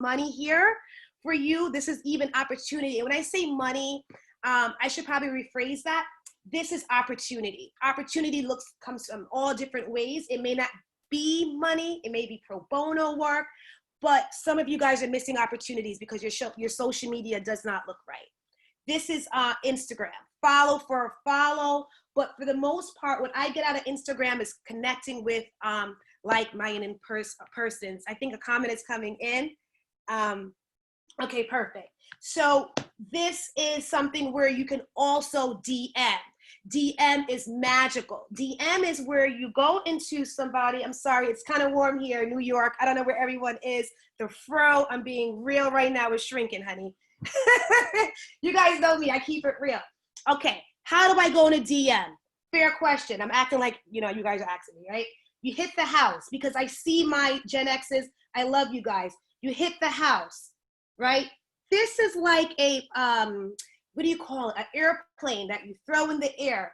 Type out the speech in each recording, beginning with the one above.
money here for you. This is even opportunity. And when I say money, I should probably rephrase that. This is opportunity. Opportunity comes from all different ways. It may not be money. It may be pro bono work, but some of you guys are missing opportunities because your social media does not look right. This is Instagram. Follow for a follow. But for the most part, what I get out of Instagram is connecting with like-minded persons. I think a comment is coming in. Okay, perfect. So this is something where you can also DM. DM is magical. DM is where you go into somebody. I'm sorry, it's kind of warm here in New York. I don't know where everyone is. The fro, I'm being real right now, is shrinking, honey. You guys know me, I keep it real. Okay, how do I go into DM? Fair question. I'm acting like, you guys are asking me, right? You hit the house, because I see my Gen X's. I love you guys. You hit the house, right? This is like a, what do you call it? An airplane that you throw in the air.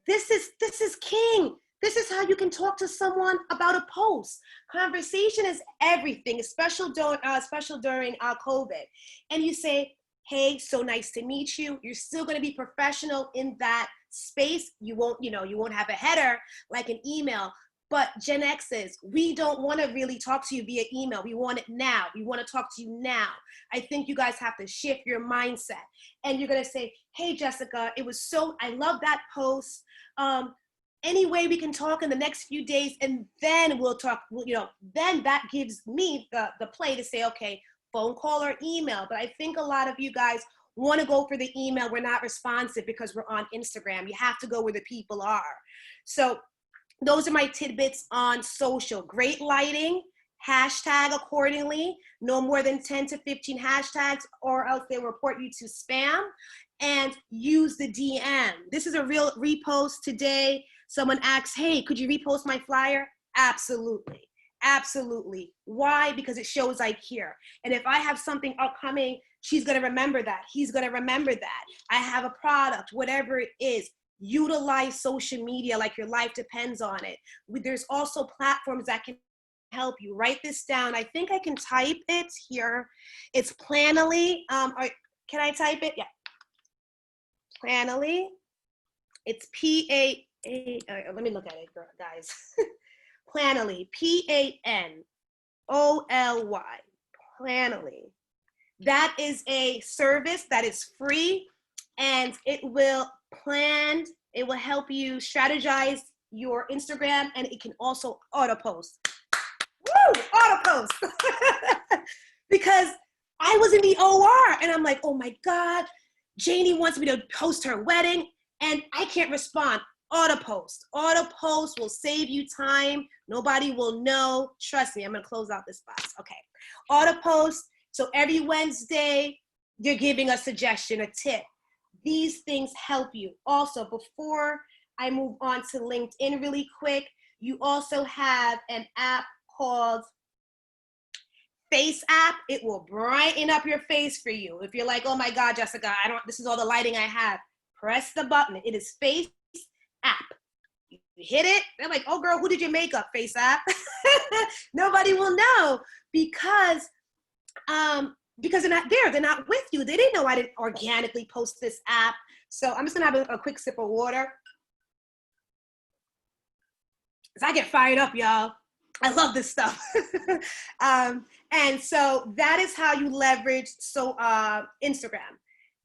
This is king. This is how you can talk to someone about a post. Conversation is everything, especially during COVID. And you say, hey, so nice to meet you. You're still going to be professional in that space. You won't have a header like an email. But Gen X's, we don't want to really talk to you via email. We want it now. We want to talk to you now. I think you guys have to shift your mindset. And you're going to say, hey, Jessica, I love that post. Any way we can talk in the next few days, and then we'll talk, then that gives me the play to say, okay, phone call or email. But I think a lot of you guys want to go for the email. We're not responsive because we're on Instagram. You have to go where the people are. So those are my tidbits on social. Great lighting, hashtag accordingly, no more than 10 to 15 hashtags, or else they will report you to spam, and use the DM. This is a real repost today. Someone asks, hey, could you repost my flyer? Absolutely. Absolutely. Why? Because it shows I care. And if I have something upcoming, she's going to remember that. He's going to remember that. I have a product, whatever it is. Utilize social media like your life depends on it. There's also platforms that can help you. Write this down. I think I can type it here. It's Planoly. Can I type it? Yeah. Planoly. It's P-A-A. Let me look at it, guys. Planoly. P-A-N-O-L-Y. Planoly. That is a service that is free, and it will help you strategize your Instagram, and it can also auto post. Woo! Auto post. Because I was in the OR and I'm like, oh my God, Janie wants me to post her wedding and I can't respond. Auto post. Auto post will save you time. Nobody will know. Trust me, I'm gonna close out this box. Okay. Auto post. So every Wednesday, you're giving a suggestion, a tip. These things help you. Also, before I move on to LinkedIn really quick, you also have an app called Face app. It will brighten up your face for you. If you're like, oh my God, Jessica, this is all the lighting I have. Press the button. It is Face app. You hit it, they're like, oh girl, who did your makeup? Face app. Nobody will know because they're not there. They're not with you. They didn't know I didn't organically post this app. So I'm just gonna have a quick sip of water. Cause I get fired up, y'all. I love this stuff. And so that is how you leverage Instagram.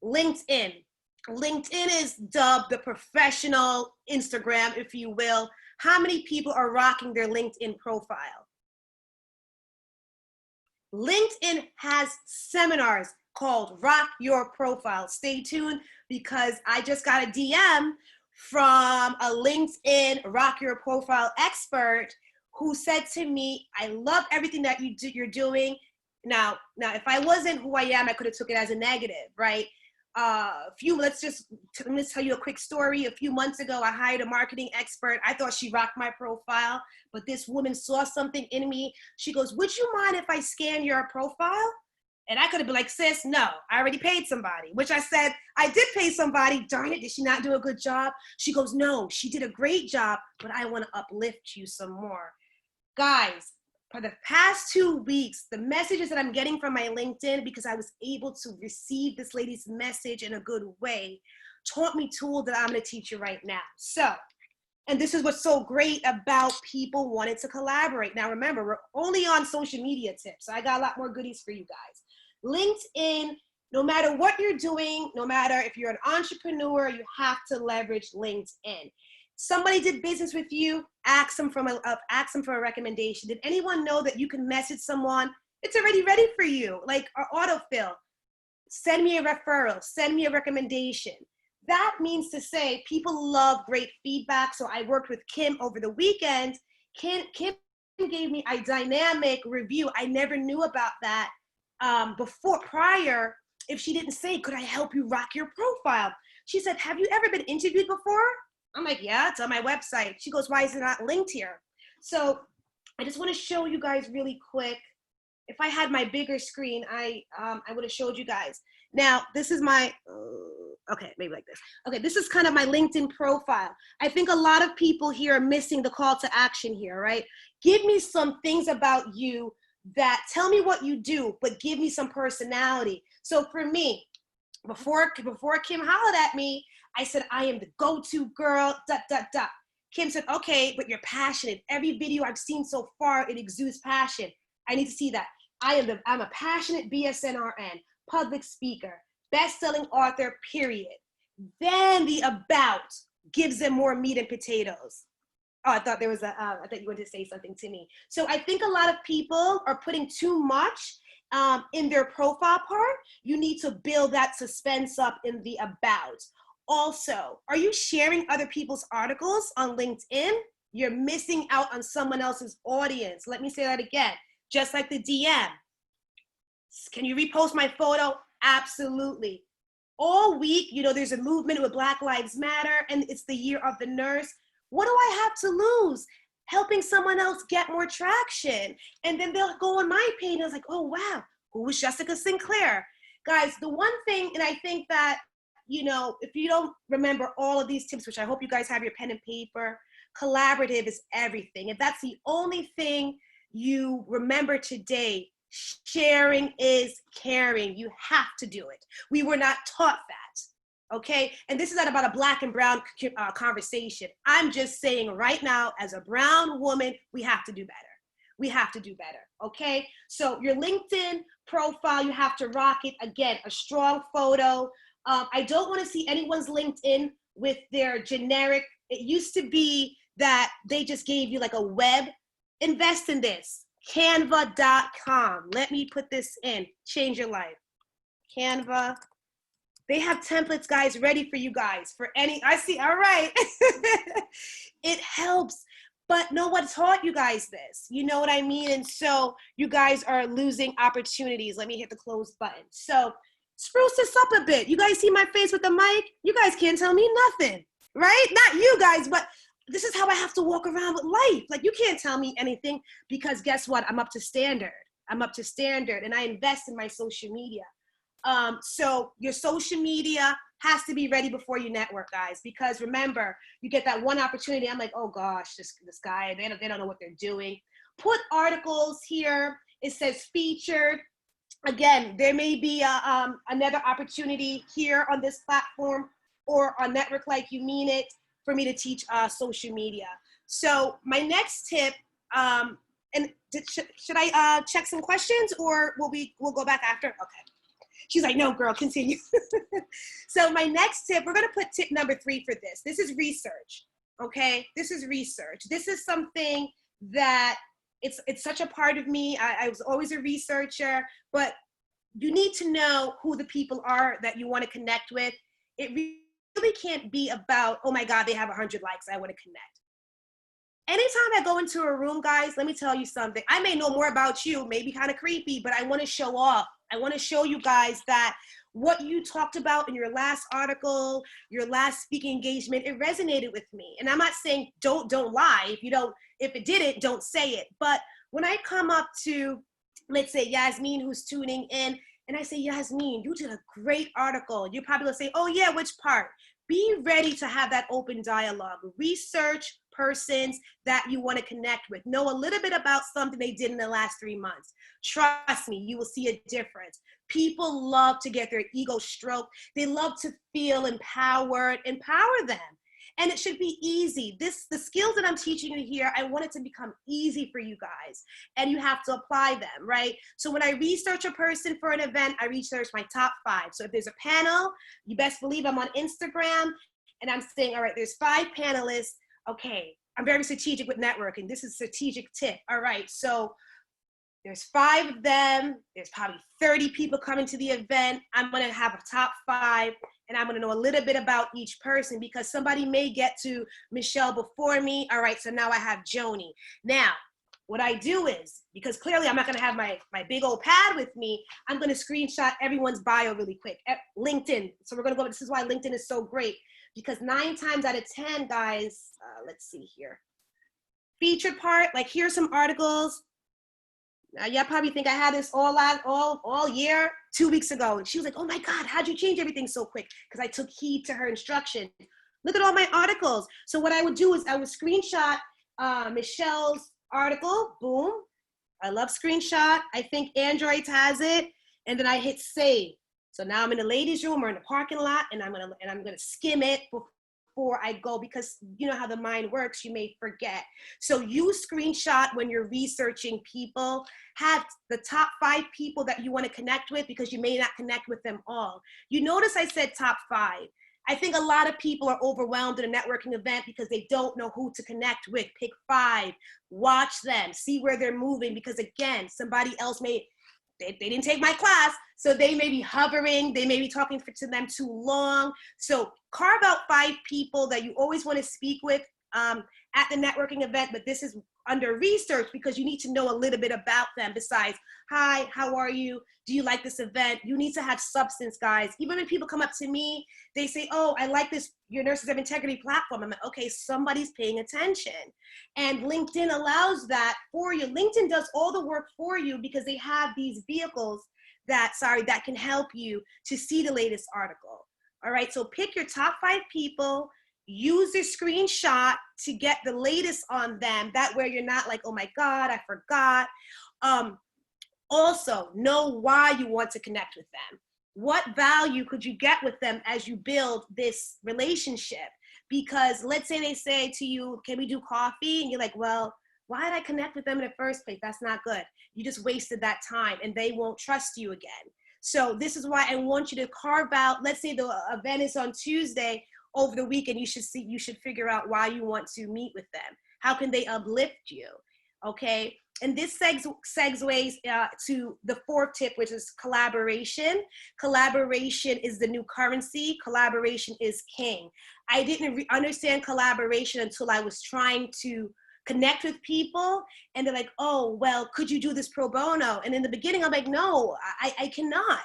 LinkedIn. LinkedIn is dubbed the professional Instagram, if you will. How many people are rocking their LinkedIn profile? LinkedIn has seminars called Rock Your Profile. Stay tuned because I just got a DM from a LinkedIn Rock Your Profile expert who said to me, I love everything that you're doing. Now, if I wasn't who I am, I could have took it as a negative, right? Let me tell you a quick story. A few months ago, I hired a marketing expert. I thought she rocked my profile, but this woman saw something in me. She goes, would you mind if I scan your profile? And I could have been like, sis, no, I already paid somebody, which I said, I did pay somebody. Darn it, did she not do a good job? She goes, no, she did a great job, but I want to uplift you some more. Guys, for the past 2 weeks, the messages that I'm getting from my LinkedIn, because I was able to receive this lady's message in a good way, taught me tools that I'm going to teach you right now. So, and this is what's so great about people wanting to collaborate. Now, remember, we're only on social media tips. So I got a lot more goodies for you guys. LinkedIn, no matter what you're doing, no matter if you're an entrepreneur, you have to leverage LinkedIn. Somebody did business with you, ask them for a recommendation. Did anyone know that you can message someone? It's already ready for you, like our autofill. Send me a referral, send me a recommendation. That means to say people love great feedback. So I worked with Kim over the weekend. Kim gave me a dynamic review. I never knew about that prior. If she didn't say, could I help you rock your profile? She said, have you ever been interviewed before? I'm like, yeah, it's on my website. She goes, why is it not linked here? So I just want to show you guys really quick. If I had my bigger screen, I would have showed you guys. Now, this is my, okay, maybe like this. Okay, this is kind of my LinkedIn profile. I think a lot of people here are missing the call to action here, right? Give me some things about you that tell me what you do, but give me some personality. So for me, before Kim hollered at me, I said, I am the go-to girl, ... Kim said, okay, but you're passionate. Every video I've seen so far, it exudes passion. I need to see that. I'm a passionate BSNRN, public speaker, best-selling author, period. Then the about gives them more meat and potatoes. Oh, I thought you wanted to say something to me. So I think a lot of people are putting too much in their profile part. You need to build that suspense up in the about. Also, are you sharing other people's articles on LinkedIn? You're missing out on someone else's audience. Let me say that again. Just like the DM. Can you repost my photo? Absolutely. All week, there's a movement with Black Lives Matter, and it's the year of the nurse. What do I have to lose? Helping someone else get more traction. And then they'll go on my page and it's like, oh, wow, who was Jessica Sinclair? Guys, the one thing, and I think that, if you don't remember all of these tips, which I hope you guys have your pen and paper, collaborative is everything. If that's the only thing you remember today, sharing is caring. You have to do it. We were not taught that, okay? And this is not about a black and brown conversation. I'm just saying right now, as a brown woman, we have to do better. We have to do better, okay? So your LinkedIn profile, you have to rock it. Again, a strong photo. I don't want to see anyone's LinkedIn with their generic. It used to be that they just gave you like a web. Invest in this. Canva.com. Let me put this in. Change your life. Canva. They have templates, guys, ready for you guys. For any, I see, all right. It helps. But no one taught you guys this. You know what I mean? And so you guys are losing opportunities. Let me hit the close button. So spruce this up a bit. You guys see my face with the mic? You guys can't tell me nothing, right? Not you guys, but this is how I have to walk around with life. Like, you can't tell me anything because guess what? I'm up to standard. I'm up to standard and I invest in my social media. So your social media has to be ready before you network, guys, because remember, you get that one opportunity. I'm like, oh gosh, this guy, they don't know what they're doing. Put articles here. It says featured. Again, there may be another opportunity here on this platform or on Network Like You Mean It for me to teach social media. So my next tip, should I check some questions or we'll go back after? Okay. She's like, no, girl, continue. So my next tip, we're gonna put tip number 3 for this. This is research, okay? This is research. This is something that it's such a part of me. I was always a researcher, but you need to know who the people are that you wanna connect with. It really can't be about, oh my God, they have 100 likes, I wanna connect. Anytime I go into a room, guys, let me tell you something. I may know more about you, maybe kind of creepy, but I wanna show off. I wanna show you guys that what you talked about in your last article, your last speaking engagement, it resonated with me. And I'm not saying don't lie. If it didn't, don't say it. But when I come up to, let's say Yasmin, who's tuning in, and I say, Yasmin, you did a great article. You're probably gonna say, oh yeah, which part? Be ready to have that open dialogue. Research persons that you want to connect with. Know a little bit about something they did in the last 3 months. Trust me, you will see a difference. People love to get their ego stroked. They love to feel empowered. Empower them. And it should be easy. The skills that I'm teaching you here, I want it to become easy for you guys. And you have to apply them, right? So when I research a person for an event, I research my top 5. So if there's a panel, you best believe I'm on Instagram and I'm saying, all right, there's 5 panelists. Okay, I'm very strategic with networking. This is a strategic tip. All right, so there's 5 of them. There's probably 30 people coming to the event. I'm going to have a top 5, and I'm going to know a little bit about each person because somebody may get to Michelle before me. All right, so now I have Joni. Now, what I do is, because clearly I'm not going to have my big old pad with me, I'm going to screenshot everyone's bio really quick. LinkedIn. So we're going to go, this is why LinkedIn is so great, because 9 times out of 10, guys, let's see here. Featured part, like here's some articles. Now, y'all probably think I had this all year, 2 weeks ago. And she was like, oh my God, how'd you change everything so quick? Because I took heed to her instruction. Look at all my articles. So what I would do is I would screenshot Michelle's article, boom. I love screenshot. I think Android has it. And then I hit save. So now I'm in the ladies' room or in the parking lot, and I'm gonna skim it before I go, because you know how the mind works, you may forget. So you screenshot when you're researching people, have the top 5 people that you want to connect with, because you may not connect with them all. You notice I said top 5. I think a lot of people are overwhelmed at a networking event because they don't know who to connect with. Pick 5, watch them, see where they're moving, because again, somebody else they didn't take my class, so they may be hovering, they may be talking to them too long. So carve out 5 people that you always want to speak with at the networking event, but this is under research because you need to know a little bit about them besides, hi, how are you? Do you like this event? You need to have substance, guys. Even when people come up to me, they say, oh, I like this, your Nurses of Integrity platform. I'm like, okay, somebody's paying attention. And LinkedIn allows that for you. LinkedIn does all the work for you because they have these vehicles that can help you to see the latest article. All right, so pick your top 5 people, use the screenshot to get the latest on them. That way you're not like, oh my God, I forgot. Also, know why you want to connect with them. What value could you get with them as you build this relationship? Because let's say they say to you, can we do coffee? And you're like, well, why did I connect with them in the first place? That's not good. You just wasted that time and they won't trust you again. So this is why I want you to carve out, let's say the event is on Tuesday, over the weekend, you should figure out why you want to meet with them. How can they uplift you? Okay. And this segues to the 4th tip, which is collaboration. Collaboration is the new currency. Collaboration is king. I didn't understand collaboration until I was trying to connect with people. And they're like, oh, well, could you do this pro bono? And in the beginning, I'm like, no, I cannot.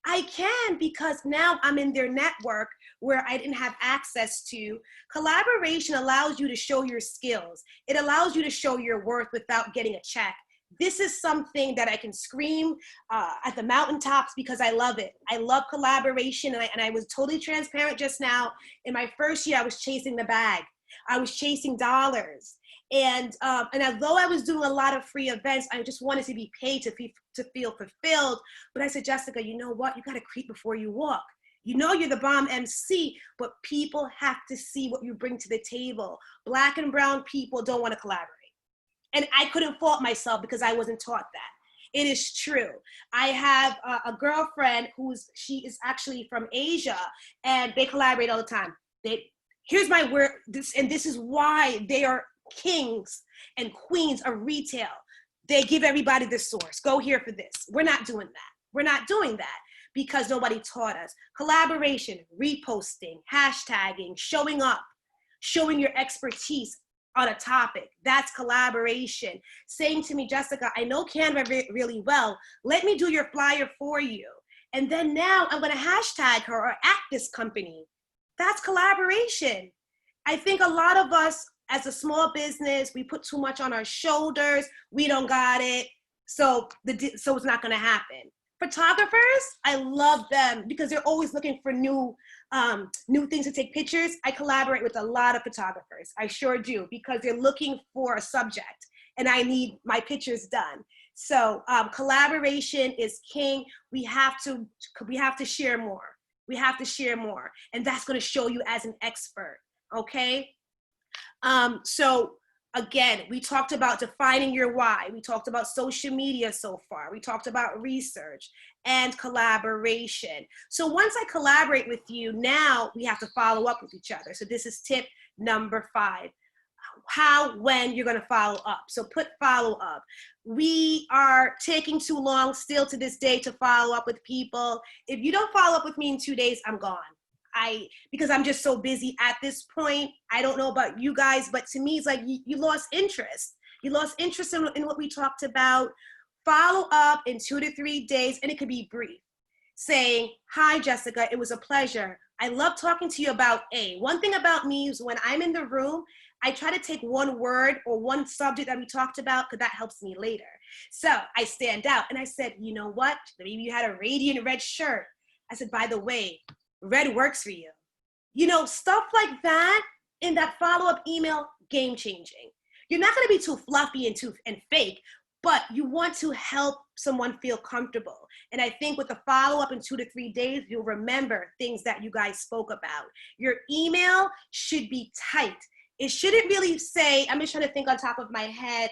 I can, because now I'm in their network where I didn't have access to. Collaboration allows you to show your skills. It allows you to show your worth without getting a check. This is something that I can scream at the mountaintops because I love it. I love collaboration, and I was totally transparent just now. In my first year, I was chasing the bag. I was chasing dollars. And although I was doing a lot of free events, I just wanted to be paid to feel fulfilled. But I said, Jessica, you know what? You got to creep before you walk. You know you're the bomb MC, but people have to see what you bring to the table. Black and brown people don't want to collaborate. And I couldn't fault myself because I wasn't taught that. It is true. I have a girlfriend she is actually from Asia, and they collaborate all the time. Here's my word, this is why they are kings and queens of retail. They give everybody the source. Go here for this. We're not doing that. We're not doing that because nobody taught us. Collaboration, reposting, hashtagging, showing up, showing your expertise on a topic. That's collaboration. Saying to me, Jessica, I know Canva really well. Let me do your flyer for you. And then now I'm going to hashtag her or at this company. That's collaboration. I think a lot of us as a small business, we put too much on our shoulders. We don't got it. So it's not going to happen. Photographers, I love them because they're always looking for new things to take pictures. I collaborate with a lot of photographers. I sure do, because they're looking for a subject and I need my pictures done. So collaboration is king. We have to share more. We have to share more, and that's going to show you as an expert. Okay. So again, we talked about defining your why. We talked about social media so far. We talked about research and collaboration. So once I collaborate with you, now we have to follow up with each other. So this is tip number 5. How, when you're going to follow up. So put follow up. We are taking too long still to this day to follow up with people. If you don't follow up with me in 2 days, I'm gone. Because I'm just so busy at this point. I don't know about you guys, but to me, it's like you lost interest. You lost interest in what we talked about. Follow up in 2 to 3 days, and it could be brief. Saying, hi, Jessica, it was a pleasure. I love talking to you about A. One thing about me is when I'm in the room, I try to take one word or one subject that we talked about because that helps me later. So I stand out and I said, you know what? Maybe you had a radiant red shirt. I said, by the way, red works for you. You know, stuff like that in that follow-up email, game changing. You're not going to be too fluffy and fake, but you want to help someone feel comfortable. And I think with the follow-up in 2 to 3 days, you'll remember things that you guys spoke about. Your email should be tight. It shouldn't really say, I'm just trying to think on top of my head,